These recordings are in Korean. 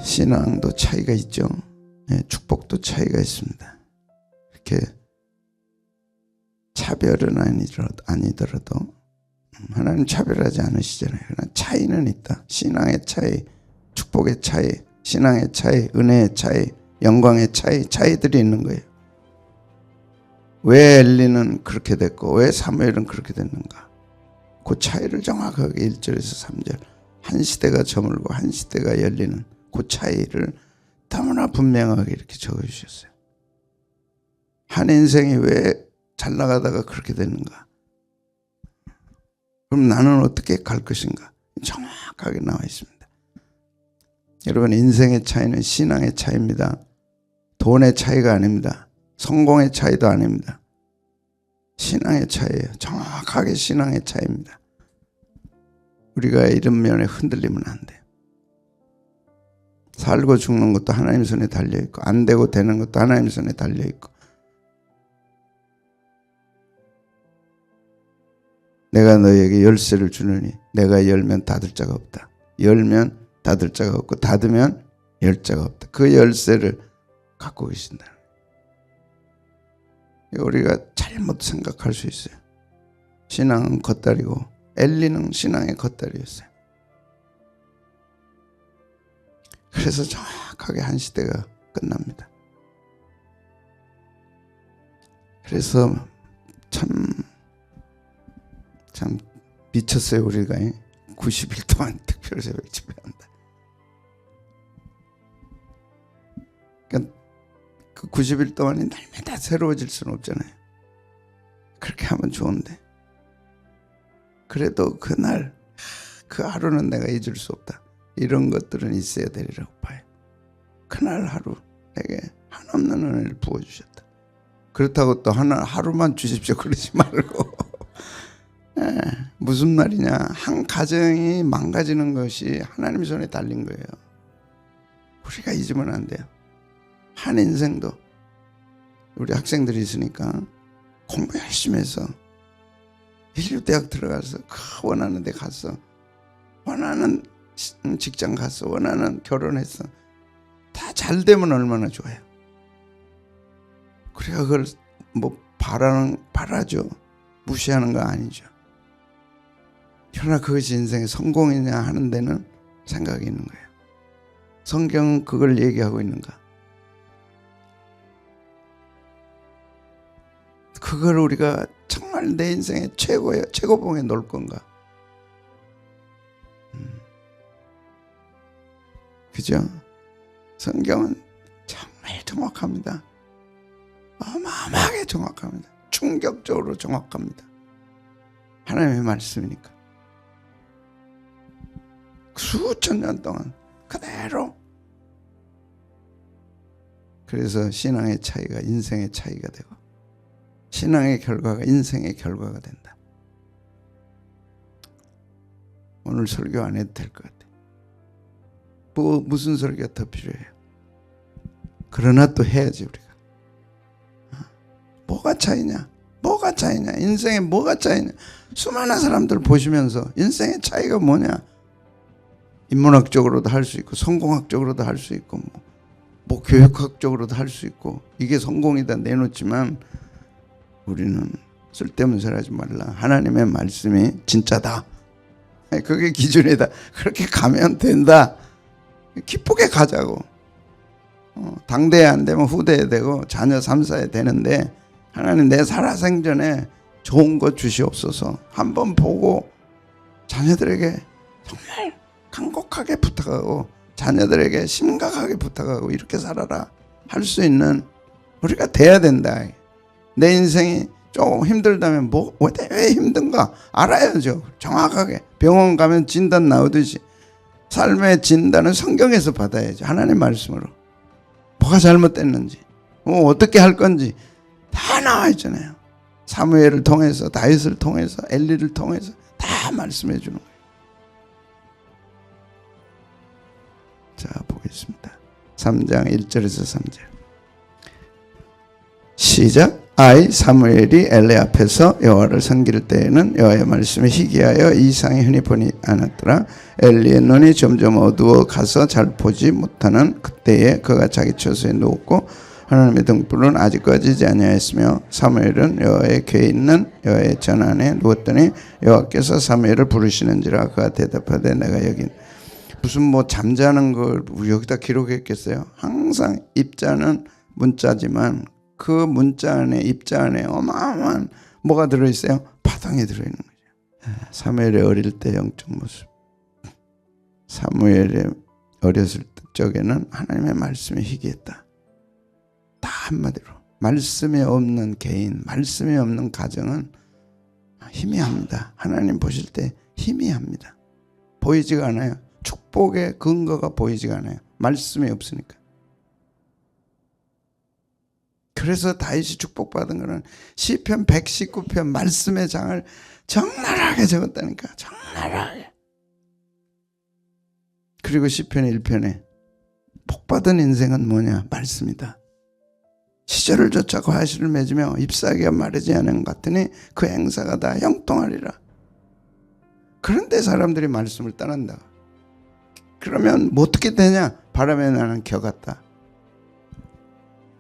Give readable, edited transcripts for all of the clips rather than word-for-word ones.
신앙도 차이가 있죠. 축복도 차이가 있습니다. 이렇게 차별은 아니더라도 하나님 차별하지 않으시잖아요. 그러나 차이는 있다. 신앙의 차이, 축복의 차이, 신앙의 차이, 은혜의 차이, 영광의 차이들이 있는 거예요. 왜 엘리는 그렇게 됐고 왜 사무엘은 그렇게 됐는가? 그 차이를 정확하게 1절에서 3절 한 시대가 저물고 한 시대가 열리는 그 차이를 너무나 분명하게 이렇게 적어주셨어요. 한 인생이 왜 잘 나가다가 그렇게 됐는가? 그럼 나는 어떻게 갈 것인가? 정확하게 나와 있습니다. 여러분, 인생의 차이는 신앙의 차이입니다. 돈의 차이가 아닙니다. 성공의 차이도 아닙니다. 신앙의 차이예요. 정확하게 신앙의 차이입니다. 우리가 이런 면에 흔들리면 안 돼요. 살고 죽는 것도 하나님 손에 달려있고 안 되고 되는 것도 하나님 손에 달려있고 내가 너에게 열쇠를 주느니 내가 열면 닫을 자가 없다. 열면 닫을 자가 없고 닫으면 열 자가 없다. 그 열쇠를 갖고 계신다. 우리가 잘못 생각할 수 있어요. 신앙은 겉다리고 엘리는 신앙의 겉다리였어요. 그래서 정확하게 한 시대가 끝납니다. 그래서 참 미쳤어요. 우리가 90일 동안 특별새벽 집회한다. 그러니까 그 90일 동안이 날마다 새로워질 수는 없잖아요. 그렇게 하면 좋은데 그래도 그날 그 하루는 내가 잊을 수 없다. 이런 것들은 있어야 되리라고 봐요. 그날 하루 내게 한없는 은혜를 부어주셨다. 그렇다고 또 하루만 주십시오 그러지 말고 무슨 말이냐, 한 가정이 망가지는 것이 하나님 손에 달린 거예요. 우리가 잊으면 안 돼요. 한 인생도 우리 학생들이 있으니까 공부 열심히 해서 인류대학 들어가서 원하는 데 갔어, 원하는 직장 갔어, 원하는 결혼했어. 다 잘 되면 얼마나 좋아요. 우리가 그걸 뭐 바라죠. 무시하는 거 아니죠. 그러나 그것이 인생의 성공이냐 하는 데는 생각이 있는 거예요. 성경은 그걸 얘기하고 있는가? 그걸 우리가 정말 내 인생의 최고봉에 놓을 건가? 그죠? 성경은 정말 정확합니다. 어마어마하게 정확합니다. 충격적으로 정확합니다. 하나님의 말씀이니까. 수천 년 동안 그대로. 그래서 신앙의 차이가 인생의 차이가 되고 신앙의 결과가 인생의 결과가 된다. 오늘 설교 안 해도 될 것 같아요. 무슨 설교가 더 필요해요? 그러나 또 해야지 우리가. 뭐가 차이냐? 뭐가 차이냐? 인생에 뭐가 차이냐? 수많은 사람들 보시면서 인생의 차이가 뭐냐? 인문학적으로도 할 수 있고 성공학적으로도 할 수 있고 뭐 교육학적으로도 할 수 있고 이게 성공이다 내놓지만 우리는 쓸데없는 소리 하지 말라. 하나님의 말씀이 진짜다. 그게 기준이다. 그렇게 가면 된다. 기쁘게 가자고. 당대에 안 되면 후대에 되고 자녀 3사에 되는데 하나님 내 살아생전에 좋은 것 주시옵소서. 한번 보고 자녀들에게 정말 간곡하게 부탁하고 자녀들에게 심각하게 부탁하고 이렇게 살아라 할 수 있는 우리가 돼야 된다. 내 인생이 조금 힘들다면 왜 힘든가 알아야죠. 정확하게 병원 가면 진단 나오듯이 삶의 진단은 성경에서 받아야죠. 하나님 말씀으로 뭐가 잘못됐는지 어떻게 할 건지 다 나와 있잖아요. 사무엘을 통해서 다윗을 통해서 엘리를 통해서 다 말씀해 주는 거예요. 자, 보겠습니다. 3장 1절에서 3절 시작. 사무엘이 엘리 앞에서 여호와를 섬길 때에는 여호와의 말씀이 희귀하여 이상이 흔히 보니 않았더라. 엘리의 눈이 점점 어두워 가서 잘 보지 못하는 그때에 그가 자기 처소에 누웠고 하나님의 등불은 아직 꺼지지 아니하였으며 사무엘은 여호와의 궤에 있는 여호와의 전 안에 누웠더니 여호와께서 사무엘을 부르시는지라. 그가 대답하되 내가 여긴. 무슨 뭐 잠자는 걸 여기다 기록했겠어요? 항상 입자는 문자지만 그 문자 안에 입자 안에 어마어마한 뭐가 들어있어요? 파동이 들어있는 거죠. 사무엘의 어릴 때 영적 모습. 사무엘의 어렸을 적에는 하나님의 말씀이 희귀했다. 다 한마디로 말씀이 없는 개인, 말씀이 없는 가정은 희미합니다. 하나님 보실 때 희미합니다. 보이지가 않아요. 축복의 근거가 보이지가 않아요. 말씀이 없으니까. 그래서 다윗이 축복받은 거는 시편 119편 말씀의 장을 적나라하게 적었다니까. 적나라하게. 그리고 시편 1편에 복받은 인생은 뭐냐? 말씀이다. 시절을 쫓아 과실을 맺으며 잎사귀가 마르지 않은 것 같으니 그 행사가 다 형통하리라. 그런데 사람들이 말씀을 떠난다. 그러면 뭐 어떻게 되냐? 바람에 나는 겨 같다.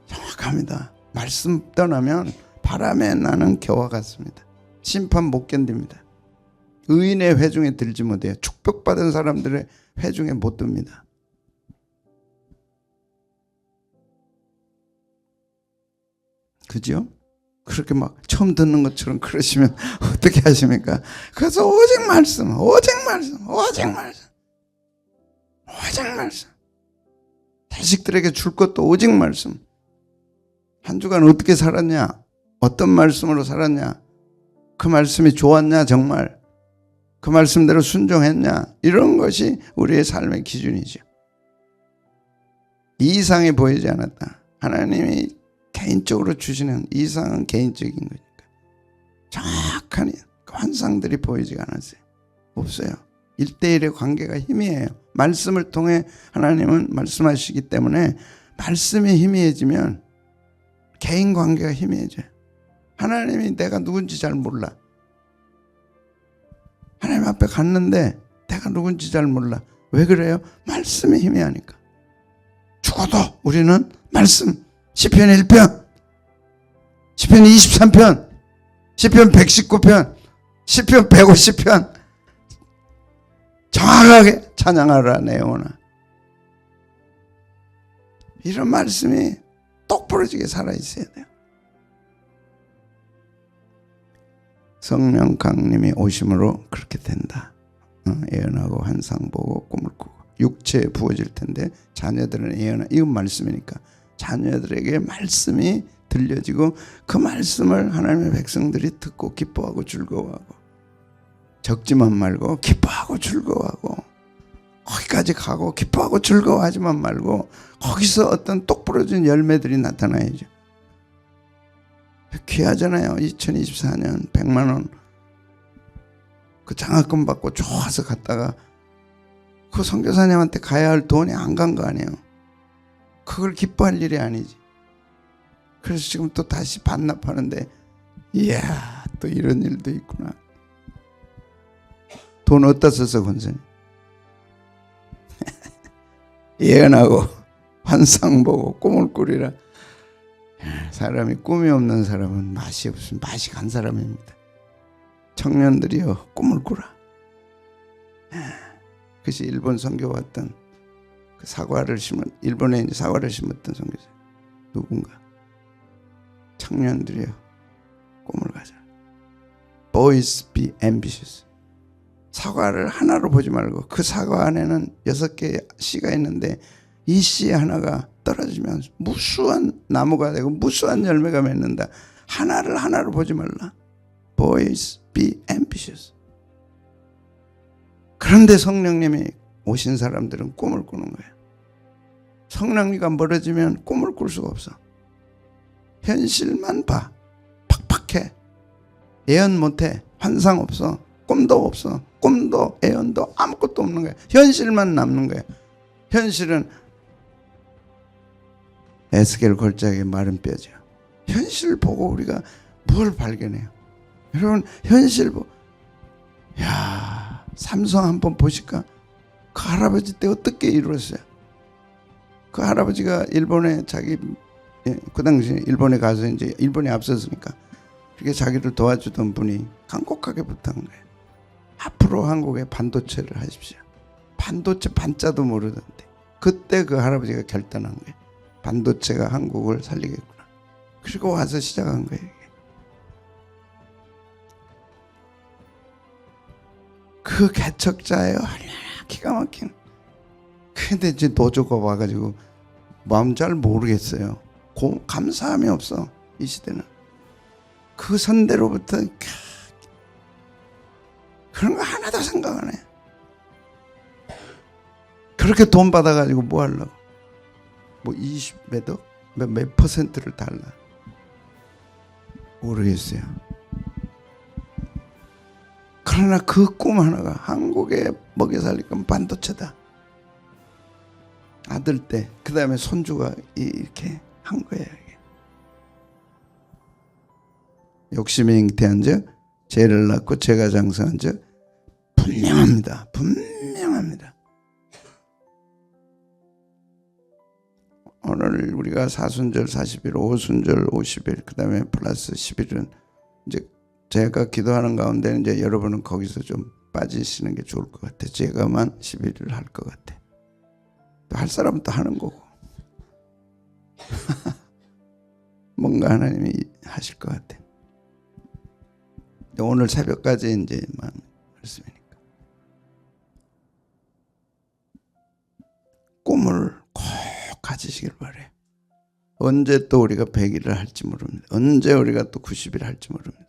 정확합니다. 말씀 떠나면 바람에 나는 겨와 같습니다. 심판 못 견딥니다. 의인의 회중에 들지 못해요. 축복받은 사람들의 회중에 못 듭니다. 그죠? 그렇게 막 처음 듣는 것처럼 그러시면 어떻게 하십니까? 그래서 오직 말씀, 오직 말씀, 오직 말씀, 오직 말씀. 자식들에게 줄 것도 오직 말씀. 한 주간 어떻게 살았냐? 어떤 말씀으로 살았냐? 그 말씀이 좋았냐 정말? 그 말씀대로 순종했냐? 이런 것이 우리의 삶의 기준이죠. 이상이 보이지 않았다. 하나님이 개인적으로 주시는 이상은 개인적인 거니까. 정확한 환상들이 보이지 않았어요. 없어요. 1대1의 관계가 희미해요. 말씀을 통해 하나님은 말씀하시기 때문에 말씀이 희미해지면 개인 관계가 희미해져요. 하나님이 내가 누군지 잘 몰라. 하나님 앞에 갔는데 내가 누군지 잘 몰라. 왜 그래요? 말씀이 희미하니까. 죽어도 우리는 말씀. 시편 1편, 시편 23편, 시편 119편, 시편 150편 정확하게 찬양하라 내 영혼아. 이런 말씀이 똑부러지게 살아있어야 돼요. 성령 강림이 오심으로 그렇게 된다. 예언하고 환상 보고 꿈을 꾸고 육체에 부어질 텐데 자녀들은 예언하. 이건 말씀이니까 자녀들에게 말씀이 들려지고 그 말씀을 하나님의 백성들이 듣고 기뻐하고 즐거워하고 적지만 말고 기뻐하고 즐거워하고 거기까지 가고 기뻐하고 즐거워하지만 말고 거기서 어떤 똑부러진 열매들이 나타나야죠. 귀하잖아요. 2024년 100만 원 그 장학금 받고 좋아서 갔다가 그 선교사님한테 가야 할 돈이 안 간 거 아니에요. 그걸 기뻐할 일이 아니지. 그래서 지금 또 다시 반납하는데 이야 또 이런 일도 있구나. 돈 어디다 써서 권사님? 예언하고 환상 보고 꿈을 꾸리라. 사람이 꿈이 없는 사람은 맛이 없으면 맛이 간 사람입니다. 청년들이여 꿈을 꾸라. 그것이 일본 선교 왔던 그 사과를 심은 일본에 이제 사과를 심었던 선교사 누군가. 청년들이여 꿈을 가져라. Boys be ambitious. 사과를 하나로 보지 말고 그 사과 안에는 6개의 씨가 있는데 이 씨 하나가 떨어지면 무수한 나무가 되고 무수한 열매가 맺는다. 하나를 하나로 보지 말라. Boys be ambitious. 그런데 성령님이 오신 사람들은 꿈을 꾸는 거예요. 성령님과 멀어지면 꿈을 꿀 수가 없어. 현실만 봐. 팍팍해. 예언 못해. 환상 없어. 꿈도 없어. 꿈도 예언도 아무것도 없는 거야. 현실만 남는 거야. 현실은 에스겔 골짜기의 마른 뼈죠. 현실 보고 우리가 뭘 발견해요? 여러분 현실 야, 삼성 한번 보실까? 그 할아버지 때 어떻게 이루었어요? 그 할아버지가 일본에 그 당시에 일본에 가서 이제 일본이 앞섰으니까 그렇게 자기를 도와주던 분이 간곡하게 부탁한 거예요. 앞으로 한국에 반도체를 하십시오. 반도체 반자도 모르던데 그때 그 할아버지가 결단한 거예요. 반도체가 한국을 살리겠구나. 그리고 와서 시작한 거예요. 그 개척자예요. 얼마나 기가 막힌. 근데 이제 노조가 와가지고 마음 잘 모르겠어요. 감사함이 없어 이 시대는. 그 선대로부터 그런 거 하나도 생각 안 해. 그렇게 돈 받아가지고 뭐 하려고? 뭐 20몇 억? 몇 퍼센트를 달라? 모르겠어요. 그러나 그 꿈 하나가 한국에 먹여 살릴 건 반도체다. 아들 때, 그 다음에 손주가 이렇게 한 거예요. 욕심에 잉태한 적, 죄를 낳고 죄가 장성한 적 분명합니다. 분명합니다. 오늘 우리가 사순절 40일, 오순절 50일, 그 다음에 플러스 10일은 이제 제가 기도하는 가운데 이제 여러분은 거기서 좀 빠지시는 게 좋을 것 같아. 제가만 11일을 할 것 같아. 또 할 사람은 또 하는 거고. 뭔가 하나님이 하실 것 같아. 오늘 새벽까지 이제 말씀이니까. 꿈을 꼭 가지시길 바래요. 언제 또 우리가 100일을 할지 모릅니다. 언제 우리가 또 90일 할지 모릅니다.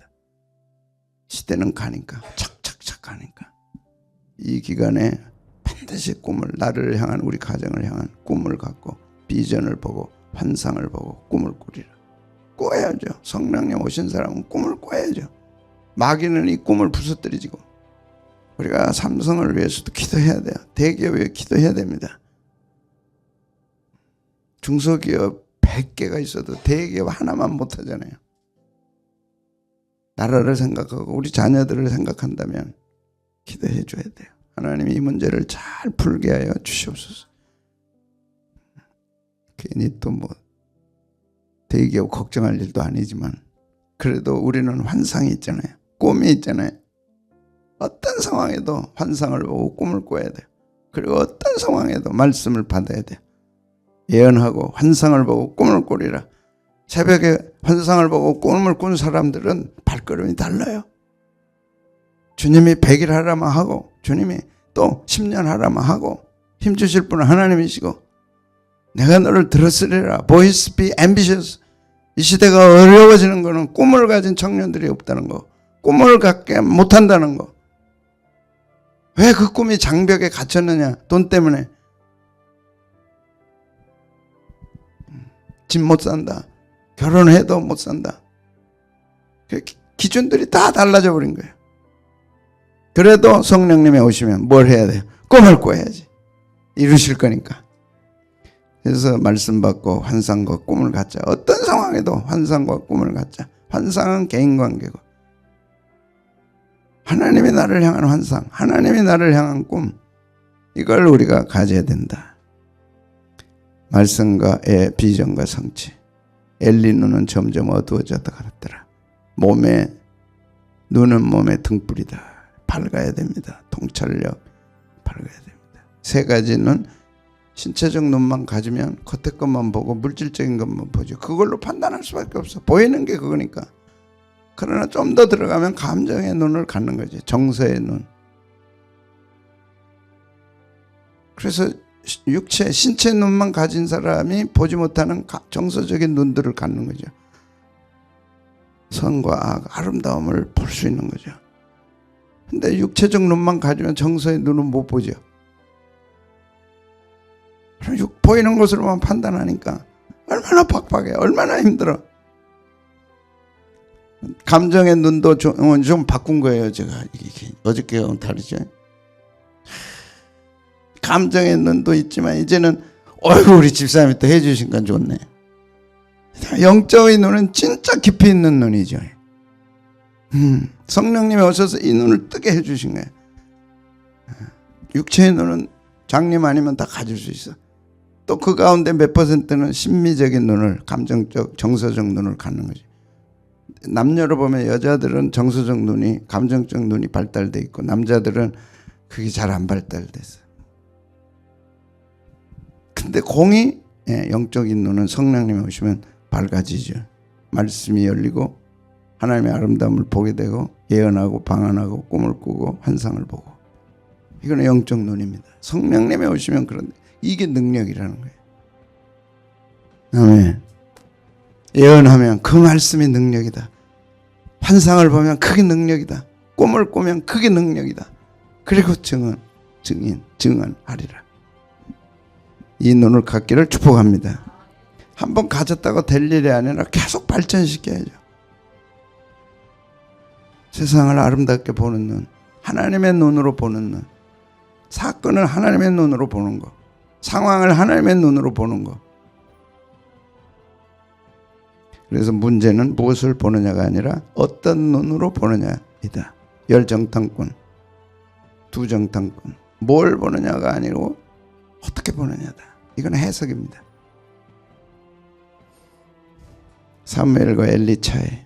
시대는 가니까 착착착 가니까 이 기간에 반드시 꿈을, 나를 향한, 우리 가정을 향한 꿈을 갖고 비전을 보고 환상을 보고 꿈을 꾸리라. 꿔야죠. 성령님 오신 사람은 꿈을 꿔야죠. 마귀는 이 꿈을 부서뜨리고. 우리가 삼성을 위해서도 기도해야 돼요. 대기업에 위해 기도해야 됩니다. 중소기업 100개가 있어도 대기업 하나만 못하잖아요. 나라를 생각하고 우리 자녀들을 생각한다면 기도해 줘야 돼요. 하나님이 이 문제를 잘 풀게 하여 주시옵소서. 괜히 또 뭐 대기업 걱정할 일도 아니지만 그래도 우리는 환상이 있잖아요. 꿈이 있잖아요. 어떤 상황에도 환상을 보고 꿈을 꿔야 돼요. 그리고 어떤 상황에도 말씀을 받아야 돼요. 예언하고 환상을 보고 꿈을 꾸리라. 새벽에 환상을 보고 꿈을 꾼 사람들은 발걸음이 달라요. 주님이 100일 하라면 하고 주님이 또 10년 하라면 하고 힘주실 분은 하나님이시고 내가 너를 들었으리라. Boys be ambitious. 이 시대가 어려워지는 거는 꿈을 가진 청년들이 없다는 거. 꿈을 갖게 못한다는 거. 왜 그 꿈이 장벽에 갇혔느냐? 돈 때문에. 집 못 산다. 결혼해도 못 산다. 기준들이 다 달라져 버린 거예요. 그래도 성령님이 오시면 뭘 해야 돼요? 꿈을 꿔야지. 이루실 거니까. 그래서 말씀 받고 환상과 꿈을 갖자. 어떤 상황에도 환상과 꿈을 갖자. 환상은 개인관계고 하나님이 나를 향한 환상, 하나님이 나를 향한 꿈, 이걸 우리가 가져야 된다. 말씀과 비전과 성취. 엘리 눈은 점점 어두워졌다 가랐더라. 눈은 몸의 등불이다. 밝아야 됩니다. 통찰력 밝아야 됩니다. 세 가지는 신체적 눈만 가지면 겉에 것만 보고 물질적인 것만 보죠. 그걸로 판단할 수밖에 없어. 보이는 게 그거니까. 그러나 좀 더 들어가면 감정의 눈을 갖는 거지. 정서의 눈. 그래서 육체, 신체 눈만 가진 사람이 보지 못하는 정서적인 눈들을 갖는 거죠. 선과 악, 아름다움을 볼 수 있는 거죠. 근데 육체적 눈만 가지면 정서의 눈은 못 보죠. 보이는 것으로만 판단하니까 얼마나 팍팍해, 얼마나 힘들어. 감정의 눈도 좀 바꾼 거예요. 제가 어저께랑 다르죠. 감정의 눈도 있지만 이제는 어이구 우리 집사람이 또 해주신 건 좋네. 영적인 눈은 진짜 깊이 있는 눈이죠. 성령님이 오셔서 이 눈을 뜨게 해주신 거예요. 육체의 눈은 장님 아니면 다 가질 수 있어. 또 그 가운데 몇 퍼센트는 심미적인 눈을, 감정적, 정서적 눈을 갖는 거지. 남녀로 보면 여자들은 정서적 눈이, 감정적 눈이 발달돼 있고 남자들은 그게 잘 안 발달됐어요. 근데 공이 영적인 눈은 성령님이 오시면 밝아지죠. 말씀이 열리고 하나님의 아름다움을 보게 되고 예언하고 방언하고 꿈을 꾸고 환상을 보고, 이거는 영적 눈입니다. 성령님이 오시면 그런데 이게 능력이라는 거예요. 아멘. 예언하면 그 말씀이 능력이다. 환상을 보면 그게 능력이다. 꿈을 꾸면 그게 능력이다. 그리고 증언하리라. 이 눈을 갖기를 축복합니다. 한번 가졌다고 될 일이 아니라 계속 발전시켜야죠. 세상을 아름답게 보는 눈, 하나님의 눈으로 보는 눈, 사건을 하나님의 눈으로 보는 거, 상황을 하나님의 눈으로 보는 거. 그래서 문제는 무엇을 보느냐가 아니라 어떤 눈으로 보느냐이다. 열정탐꾼, 두정탐꾼, 뭘 보느냐가 아니고 어떻게 보느냐다. 이건 해석입니다. 사무엘과 엘리 차이.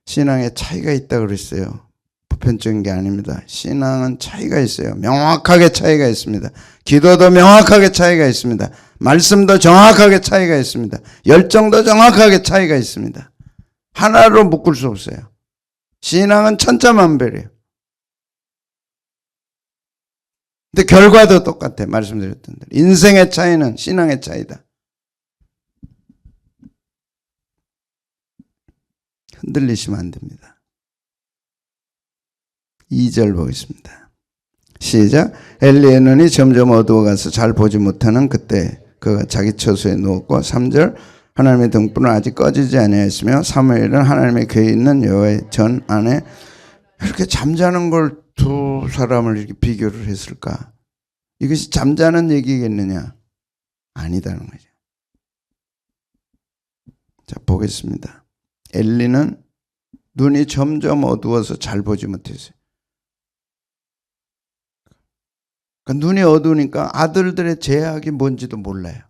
신앙에 차이가 있다고 그랬어요. 보편적인 게 아닙니다. 신앙은 차이가 있어요. 명확하게 차이가 있습니다. 기도도 명확하게 차이가 있습니다. 말씀도 정확하게 차이가 있습니다. 열정도 정확하게 차이가 있습니다. 하나로 묶을 수 없어요. 신앙은 천차만별이에요. 근데 결과도 똑같아. 말씀드렸던 대로 인생의 차이는 신앙의 차이다. 흔들리시면 안 됩니다. 2절 보겠습니다. 시작. 엘리의 눈이 점점 어두워가서 잘 보지 못하는 그때 그가 자기 처소에 누웠고, 3절. 하나님의 등불은 아직 꺼지지 아니하였으며 사무엘은 하나님의 궤에 있는 여호와의 전 안에. 이렇게 잠자는 걸 두 사람을 이렇게 비교를 했을까? 이것이 잠자는 얘기겠느냐? 아니다는 거죠. 자, 보겠습니다. 엘리는 눈이 점점 어두워서 잘 보지 못했어요. 그러니까 눈이 어두우니까 아들들의 죄악이 뭔지도 몰라요.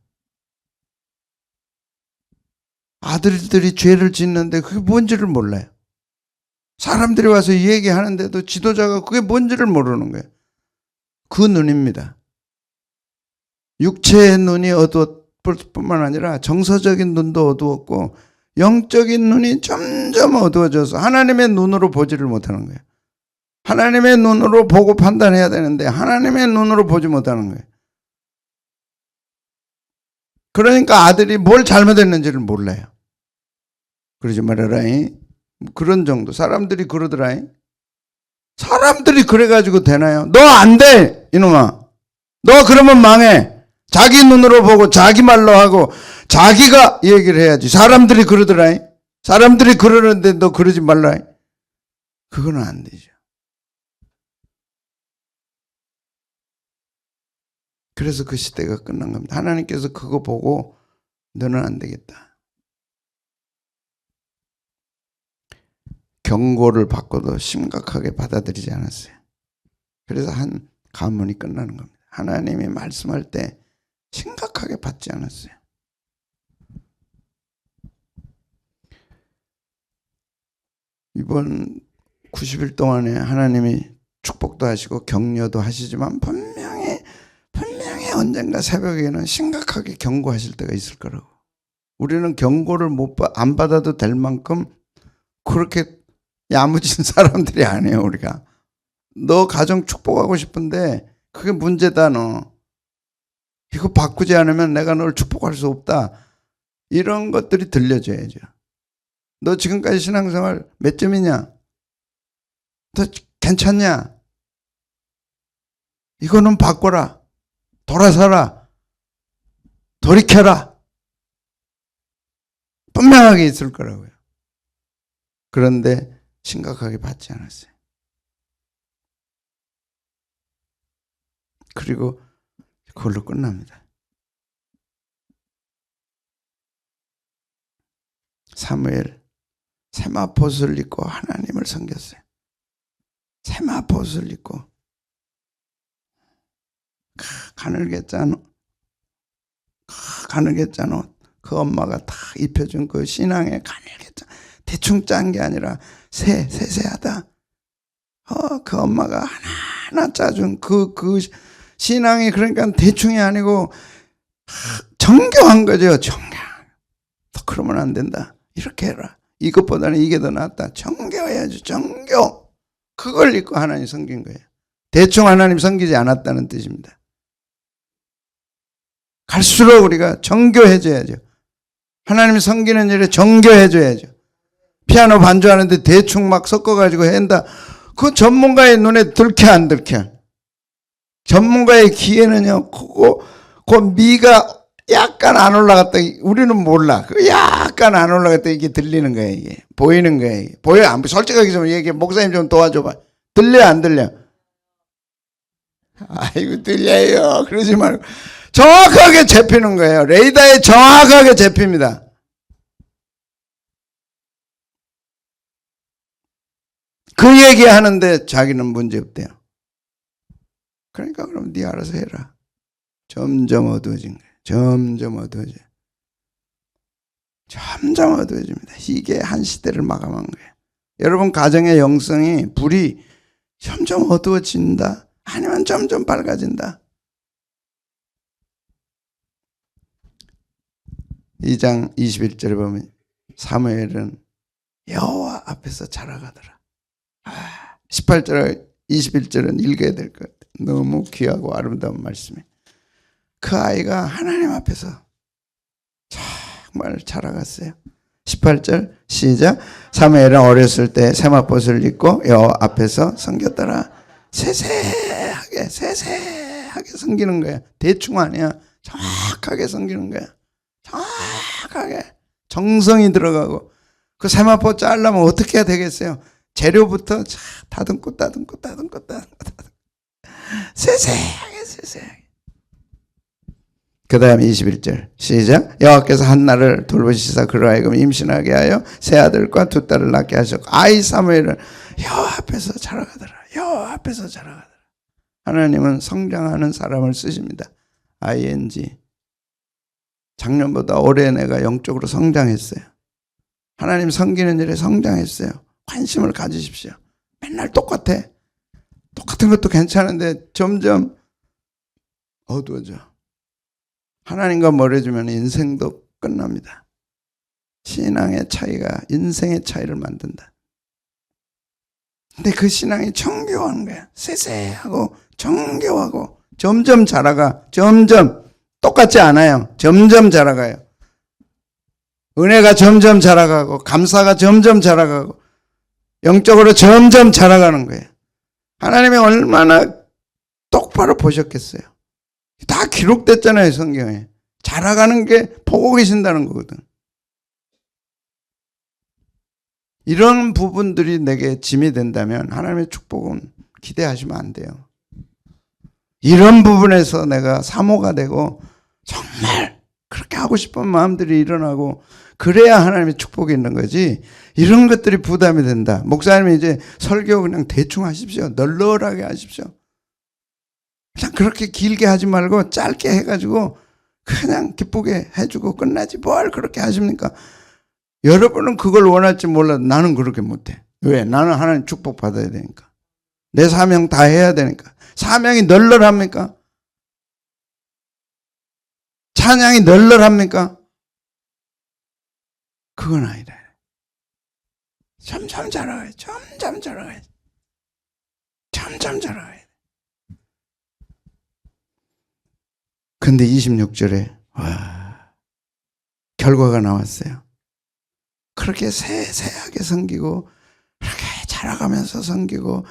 아들들이 죄를 짓는데 그게 뭔지를 몰라요. 사람들이 와서 얘기하는데도 지도자가 그게 뭔지를 모르는 거예요. 그 눈입니다. 육체의 눈이 어두웠을 뿐만 아니라 정서적인 눈도 어두웠고 영적인 눈이 점점 어두워져서 하나님의 눈으로 보지를 못하는 거예요. 하나님의 눈으로 보고 판단해야 되는데 하나님의 눈으로 보지 못하는 거예요. 그러니까 아들이 뭘 잘못했는지를 몰라요. 그러지 말아라잉. 그런 정도. 사람들이 그러더라잉. 사람들이 그래가지고 되나요? 너 안 돼, 이놈아. 너 그러면 망해. 자기 눈으로 보고 자기 말로 하고 자기가 얘기를 해야지. 사람들이 그러더라잉. 사람들이 그러는데 너 그러지 말라잉. 그거는 안 되죠. 그래서 그 시대가 끝난 겁니다. 하나님께서 그거 보고 너는 안 되겠다. 경고를 받고도 심각하게 받아들이지 않았어요. 그래서 한 가문이 끝나는 겁니다. 하나님이 말씀할 때 심각하게 받지 않았어요. 이번 90일 동안에 하나님이 축복도 하시고 격려도 하시지만 분명히 언젠가 새벽에는 심각하게 경고하실 때가 있을 거라고. 우리는 경고를 안 받아도 될 만큼 그렇게 야무진 사람들이 아니에요. 우리가. 너 가정 축복하고 싶은데 그게 문제다. 너 이거 바꾸지 않으면 내가 널 축복할 수 없다. 이런 것들이 들려줘야죠. 너 지금까지 신앙생활 몇 점이냐? 너 괜찮냐? 이거는 바꿔라. 돌아서라. 돌이켜라. 분명하게 있을 거라고요. 그런데 심각하게 받지 않았어요. 그리고 그걸로 끝납니다. 사무엘 세마포옷을 입고 하나님을 섬겼어요. 세마포옷을 입고 가늘게 짠 옷, 그 엄마가 다 입혀준 그 신앙의 가늘게 짠, 대충 짠 게 아니라 세세하다. 그 엄마가 하나하나 짜준 그 신앙이 그러니까 대충이 아니고 정교한 거죠. 정교. 더 그러면 안 된다. 이렇게 해라. 이것보다는 이게 더 낫다. 정교해야지. 정교. 그걸 입고 하나님 섬긴 거예요. 대충 하나님 섬기지 않았다는 뜻입니다. 갈수록 우리가 정교해져야죠. 하나님 섬기는 일에 정교해져야죠. 피아노 반주하는데 대충 막 섞어가지고 한다. 그 전문가의 눈에 들켜 안 들켜? 전문가의 귀에는요, 그 미가 약간 안 올라갔다. 우리는 몰라. 약간 안 올라갔다. 이게 들리는 거예요. 이게 보이는 거예요. 이게. 보여? 안 보여? 솔직하게 좀 얘기해. 목사님 좀 도와줘봐. 들려 안 들려? 아이고 들려요. 그러지 말고 정확하게 잡히는 거예요. 레이더에 정확하게 잡힙니다. 그 얘기하는데 자기는 문제없대요. 그러니까 그럼 네 알아서 해라. 점점 어두워진 거예요. 점점 어두워져요. 점점 어두워집니다. 이게 한 시대를 마감한 거예요. 여러분 가정의 영성이 불이 점점 어두워진다. 아니면 점점 밝아진다. 2장 21절에 보면 사무엘은 여호와 앞에서 자라가더라. 18절 21절은 읽어야 될 것 같아요. 너무 귀하고 아름다운 말씀이에요. 그 아이가 하나님 앞에서 정말 자라갔어요. 18절 시작. 사무엘은 어렸을 때 세마포옷을 입고 여호와 앞에서 섬겼더라. 세세하게 섬기는 거야. 대충 아니야. 정확하게 섬기는 거야. 정확하게 정성이 들어가고. 그 세마포 자르려면 어떻게 해야 되겠어요? 재료부터 다듬고 세세하게. 그 다음에 21절 시작. 여호와께서 한나를 돌보시사 그로 하여금 임신하게 하여 세 아들과 두 딸을 낳게 하셨고 아이 사무엘은 여호와 앞에서 자라가더라. 여호와 앞에서 자라가더라. 하나님은 성장하는 사람을 쓰십니다. ing. 작년보다 올해 내가 영적으로 성장했어요. 하나님 섬기는 일에 성장했어요. 관심을 가지십시오. 맨날 똑같아. 똑같은 것도 괜찮은데 점점 어두워져. 하나님과 멀어지면 인생도 끝납니다. 신앙의 차이가 인생의 차이를 만든다. 근데 그 신앙이 정교한 거야. 세세하고 정교하고 점점 자라가. 점점 똑같지 않아요. 점점 자라가요. 은혜가 점점 자라가고 감사가 점점 자라가고 영적으로 점점 자라가는 거예요. 하나님이 얼마나 똑바로 보셨겠어요. 다 기록됐잖아요. 성경에. 자라가는 게 보고 계신다는 거거든. 이런 부분들이 내게 짐이 된다면 하나님의 축복은 기대하시면 안 돼요. 이런 부분에서 내가 사모가 되고 정말 그렇게 하고 싶은 마음들이 일어나고 그래야 하나님의 축복이 있는 거지. 이런 것들이 부담이 된다. 목사님이 이제 설교 그냥 대충 하십시오. 널널하게 하십시오. 그냥 그렇게 길게 하지 말고 짧게 해가지고 그냥 기쁘게 해주고 끝나지 뭘 그렇게 하십니까? 여러분은 그걸 원할지 몰라도 나는 그렇게 못해. 왜? 나는 하나님 축복 받아야 되니까. 내 사명 다 해야 되니까. 사명이 널널합니까? 찬양이 널널합니까? 그건 아니다. 점점 자라가야 점점 자라가야 점점 자라가야. 근데 26절에 결과가 나왔어요. 그렇게 세세하게 섬기고 그렇게 자라가면서 섬기고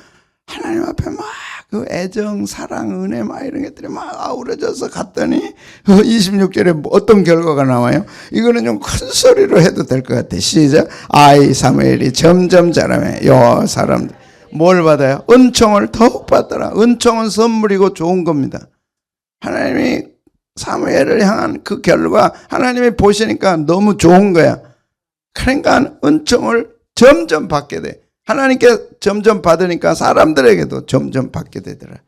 하나님 앞에 막 그 애정, 사랑, 은혜 막 이런 것들이 막 아우러져서 갔더니 26절에 어떤 결과가 나와요? 이거는 좀 큰 소리로 해도 될 것 같아. 시작. 아이 사무엘이 점점 자라며 여호와 사람들 뭘 받아요? 은총을 더욱 받더라. 은총은 선물이고 좋은 겁니다. 하나님이 사무엘을 향한 그 결과 하나님이 보시니까 너무 좋은 거야. 그러니까 은총을 점점 받게 돼. 하나님께 점점 받으니까 사람들에게도 점점 받게 되더라.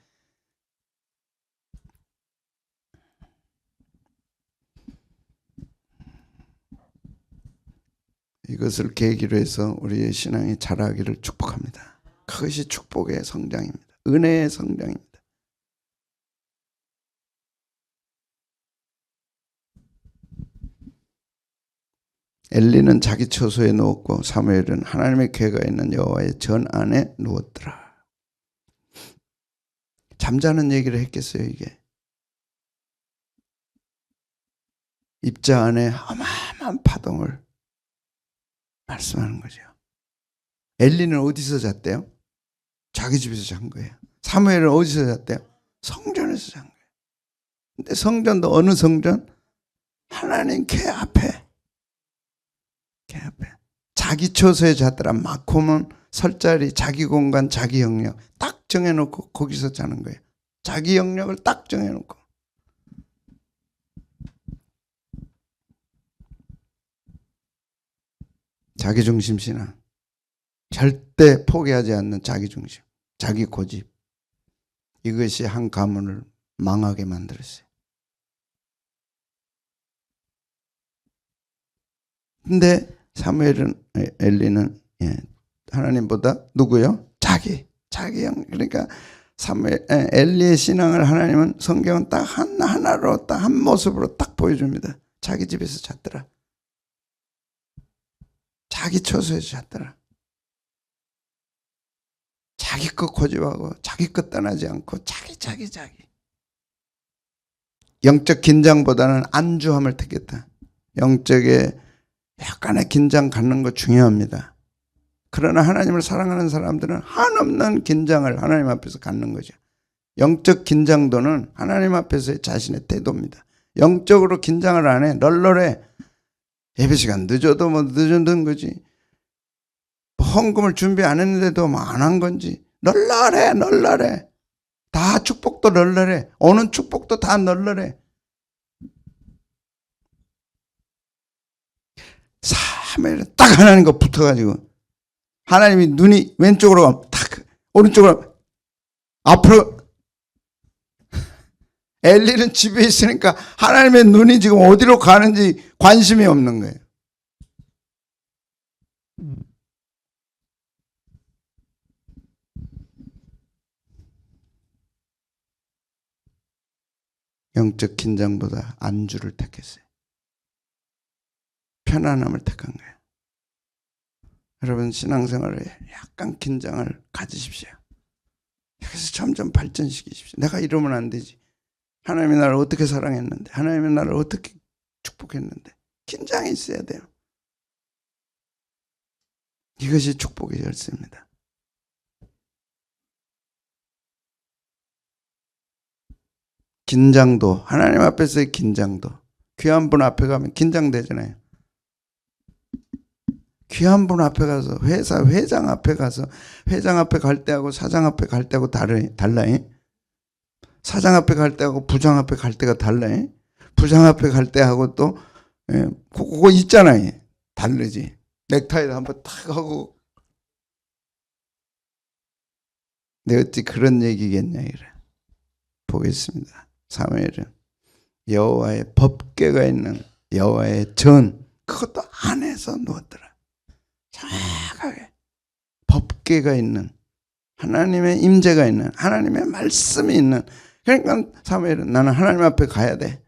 이것을 계기로 해서 우리의 신앙이 자라기를 축복합니다. 그것이 축복의 성장입니다. 은혜의 성장입니다. 엘리는 자기 처소에 누웠고 사무엘은 하나님의 궤가 있는 여호와의 전 안에 누웠더라. 잠자는 얘기를 했겠어요, 이게. 입자 안에 어마어마한 파동을 말씀하는 거죠. 엘리는 어디서 잤대요? 자기 집에서 잔 거예요. 사무엘은 어디서 잤대요? 성전에서 잔 거예요. 근데 성전도 어느 성전? 하나님 궤 앞에. 궤 앞에. 자기 처소에 잤더라. 마콤은 설자리, 자기 공간, 자기 영역 딱 정해놓고 거기서 자는 거예요. 자기 영역을 딱 정해놓고. 자기중심 신앙. 절대 포기하지 않는 자기중심, 자기 고집. 이것이 한 가문을 망하게 만들었어요. 근데 사무엘은, 엘리는 하나님보다 누구요? 자기 영. 그러니까 엘리의 신앙을 하나님은 성경은 딱 하나로 딱 한 모습으로 딱 보여줍니다. 자기 집에서 잤더라. 자기 처소에서 잤더라. 자기 것 고집하고 자기 것 떠나지 않고 자기. 영적 긴장보다는 안주함을 택했다. 영적에 약간의 긴장 갖는 거 중요합니다. 그러나 하나님을 사랑하는 사람들은 한없는 긴장을 하나님 앞에서 갖는 거죠. 영적 긴장도는 하나님 앞에서의 자신의 태도입니다. 영적으로 긴장을 안 해. 널널해. 예배 시간 늦어도 뭐 늦은 거지. 헌금을 준비 안 했는데도 뭐 안 한 건지. 널널해. 다 축복도 널널해. 오는 축복도 다 널널해. 사무엘은 딱 하나님과 붙어가지고 하나님이 눈이 왼쪽으로 가면 딱 오른쪽으로 앞으로. 엘리는 집에 있으니까 하나님의 눈이 지금 어디로 가는지 관심이 없는 거예요. 영적 긴장보다 안주를 택했어요. 편안함을 택한 거예요. 여러분 신앙생활에 약간 긴장을 가지십시오. 여기서 점점 발전시키십시오. 내가 이러면 안 되지. 하나님이 나를 어떻게 사랑했는데, 하나님이 나를 어떻게 축복했는데. 긴장이 있어야 돼요. 이것이 축복의 열쇠입니다. 긴장도, 하나님 앞에서의 긴장도. 귀한 분 앞에 가면 긴장되잖아요. 귀한 분 앞에 가서, 회장 앞에 가서, 회장 앞에 갈 때하고 사장 앞에 갈 때하고 달라요. 사장 앞에 갈 때하고 부장 앞에 갈 때가 달라요. 부장 앞에 갈 때하고 또 그거 있잖아요. 다르지. 넥타이도 한번 탁 하고. 내가 어찌 그런 얘기겠냐 이래. 보겠습니다. 사무엘은 여호와의 법궤가 있는 여호와의 전, 그것도 안에서 누웠더라. 정확하게 법궤가 있는, 하나님의 임재가 있는, 하나님의 말씀이 있는. 그러니까 사무엘은 나는 하나님 앞에 가야 돼.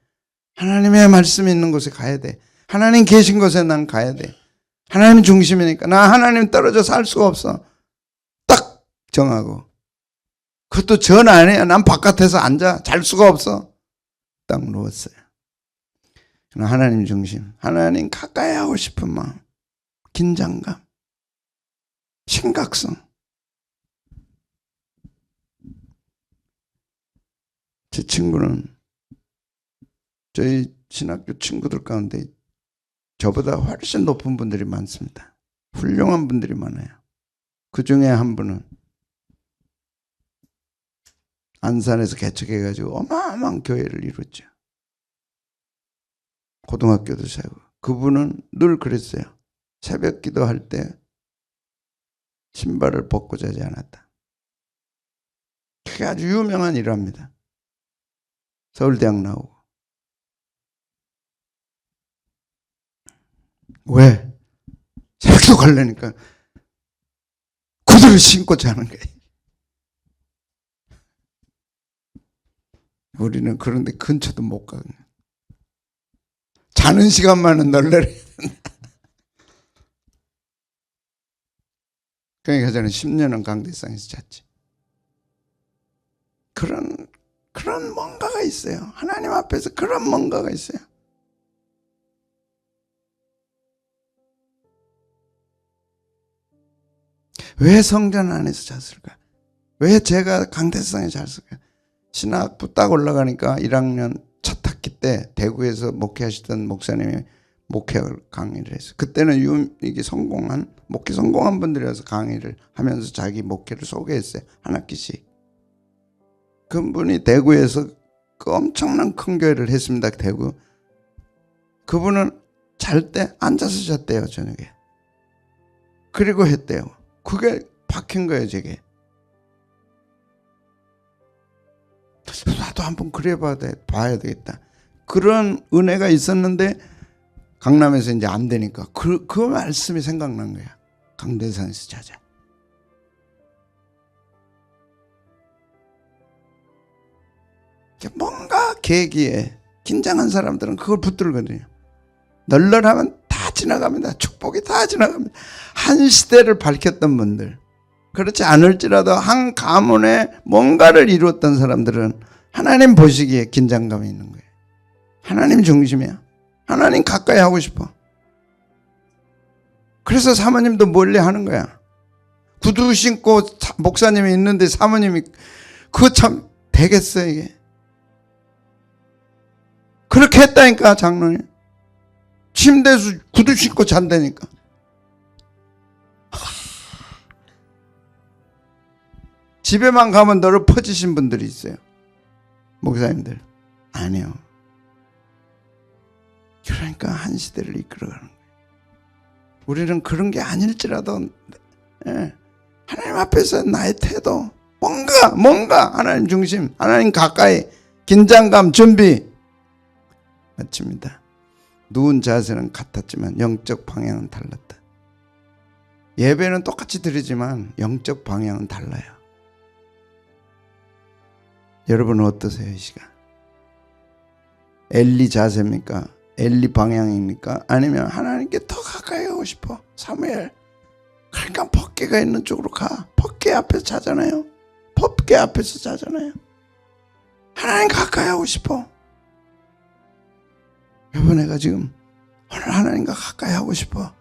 하나님의 말씀이 있는 곳에 가야 돼. 하나님 계신 곳에 난 가야 돼. 하나님 중심이니까 나 하나님 떨어져 살 수가 없어. 딱 정하고. 그것도 전 안에야. 난 바깥에서 앉아. 잘 수가 없어. 딱 누웠어요. 하나님 중심. 하나님 가까이 하고 싶은 마음. 긴장감. 심각성. 제 친구는 저희 신학교 친구들 가운데 저보다 훨씬 높은 분들이 많습니다. 훌륭한 분들이 많아요. 그 중에 한 분은 안산에서 개척해가지고 어마어마한 교회를 이뤘죠. 고등학교도 세우고. 그분은 늘 그랬어요. 새벽 기도할 때 신발을 벗고 자지 않았다. 그게 아주 유명한 일화입니다. 서울대학 나오고. 왜? 새벽 기도 가려니까 구두를 신고 자는 거예요. 우리는 그런데 근처도 못 가거든요. 자는 시간만은 널널해야 된다. 그러니까 저는 10년은 강대상에서 잤지. 그런 뭔가가 있어요. 하나님 앞에서 그런 뭔가가 있어요. 왜 성전 안에서 잤을까? 왜 제가 강대상에 잤을까? 신학부 딱 올라가니까 1학년 첫 학기 때 대구에서 목회하시던 목사님이 목회 강의를 했어요. 그때는 이게 목회 성공한 분들이 와서 강의를 하면서 자기 목회를 소개했어요. 한 학기씩. 그분이 대구에서 그 엄청난 큰 교회를 했습니다. 대구. 그분은 잘 때 앉아서 잤대요. 저녁에. 그리고 했대요. 그게 박힌 거예요. 제게. 나도 한번 그래 봐야 되겠다. 그런 은혜가 있었는데 강남에서 이제 안 되니까 그 말씀이 생각난 거야. 강대상에서 자자. 뭔가 계기에 긴장한 사람들은 그걸 붙들거든요. 널널하면 다 지나갑니다. 축복이 다 지나갑니다. 한 시대를 밝혔던 분들, 그렇지 않을지라도 한 가문에 뭔가를 이루었던 사람들은 하나님 보시기에 긴장감이 있는 거예요. 하나님 중심이야. 하나님 가까이 하고 싶어. 그래서 사모님도 멀리 하는 거야. 구두 신고 목사님이 있는데 사모님이 그거 참 되겠어 이게. 그렇게 했다니까 장로님. 침대에서 구두 신고 잔다니까. 집에만 가면 너를 퍼지신 분들이 있어요. 목사님들. 아니요. 그러니까 한 시대를 이끌어가는 거예요. 우리는 그런 게 아닐지라도 하나님 앞에서 나의 태도 뭔가 하나님 중심, 하나님 가까이, 긴장감, 준비 마칩니다. 누운 자세는 같았지만 영적 방향은 달랐다. 예배는 똑같이 드리지만 영적 방향은 달라요. 여러분은 어떠세요? 이 시간 엘리 자세입니까? 엘리 방향입니까? 아니면 하나님께 더 가까이 가고 싶어? 사무엘. 그러니까 법궤가 있는 쪽으로 가. 법궤 앞에서 자잖아요. 법궤 앞에서 자잖아요. 하나님 가까이 하고 싶어. 여보, 내가 지금 오늘 하나님과 가까이 하고 싶어.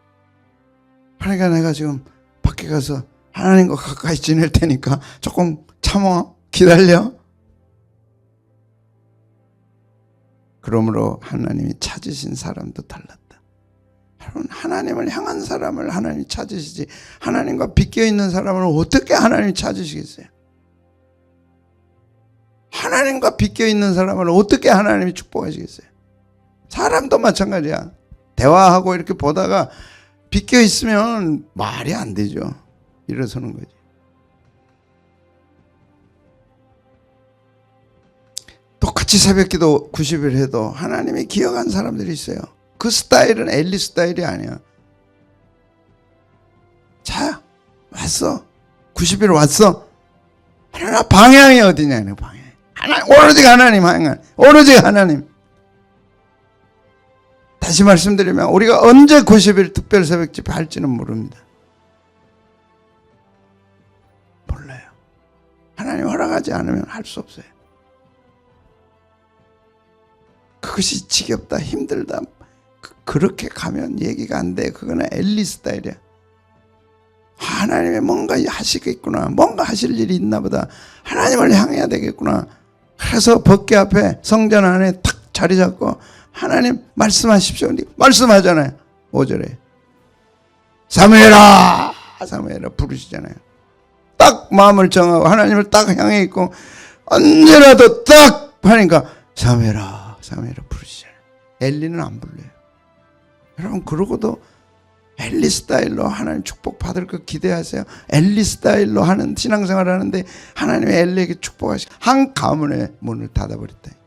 그러니까 내가 지금 밖에 가서 하나님과 가까이 지낼 테니까 조금 참아, 기다려. 그러므로 하나님이 찾으신 사람도 달랐다. 여러분, 하나님을 향한 사람을 하나님이 찾으시지 하나님과 비껴있는 사람을 어떻게 하나님이 찾으시겠어요? 하나님과 비껴있는 사람을 어떻게 하나님이 축복하시겠어요? 사람도 마찬가지야. 대화하고 이렇게 보다가 비껴있으면 말이 안 되죠. 일어서는 거지. 똑같이 새벽기도 90일 해도 하나님이 기억한 사람들이 있어요. 그 스타일은 엘리 스타일이 아니야. 자, 왔어. 90일 왔어. 하나 방향이 어디냐, 방향. 오로지 하나님 방향. 오로지 하나님. 다시 말씀드리면 우리가 언제 90일 특별 새벽 집회 할지는 모릅니다. 몰라요. 하나님 허락하지 않으면 할 수 없어요. 그것이 지겹다, 힘들다. 그렇게 가면 얘기가 안 돼. 그거는 엘리 스타일이야. 하나님이 뭔가 하시겠구나. 뭔가 하실 일이 있나 보다. 하나님을 향해야 되겠구나. 그래서 법궤 앞에 성전 안에 탁 자리 잡고 하나님 말씀하십시오. 말씀하잖아요. 5절에 사무엘아 사무엘아 부르시잖아요. 딱 마음을 정하고 하나님을 딱 향해 있고 언제라도 딱 하니까 사무엘아 사무엘아 부르시잖아요. 엘리는 안 불러요. 여러분, 그러고도 엘리 스타일로 하나님 축복 받을 거 기대하세요. 엘리 스타일로 하는 신앙생활을 하는데 하나님의 엘리에게 축복하시고 한 가문의 문을 닫아버렸다니까.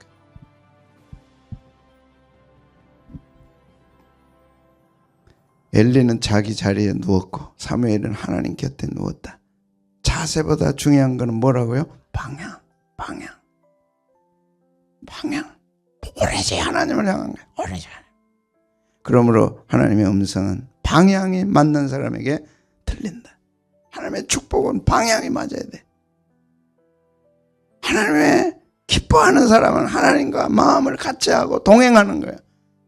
엘리는 자기 자리에 누웠고 사무엘은 하나님 곁에 누웠다. 자세보다 중요한 거는 뭐라고요? 방향. 오래지 하나님을 향한 거예요. 오래지 하나님. 그러므로 하나님의 음성은 방향이 맞는 사람에게 들린다. 하나님의 축복은 방향이 맞아야 돼. 하나님의 기뻐하는 사람은 하나님과 마음을 같이 하고 동행하는 거야.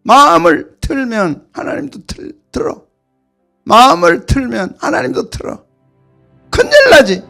마음을 틀면 하나님도 들어. 마음을 틀면 하나님도 들어. 큰일 나지.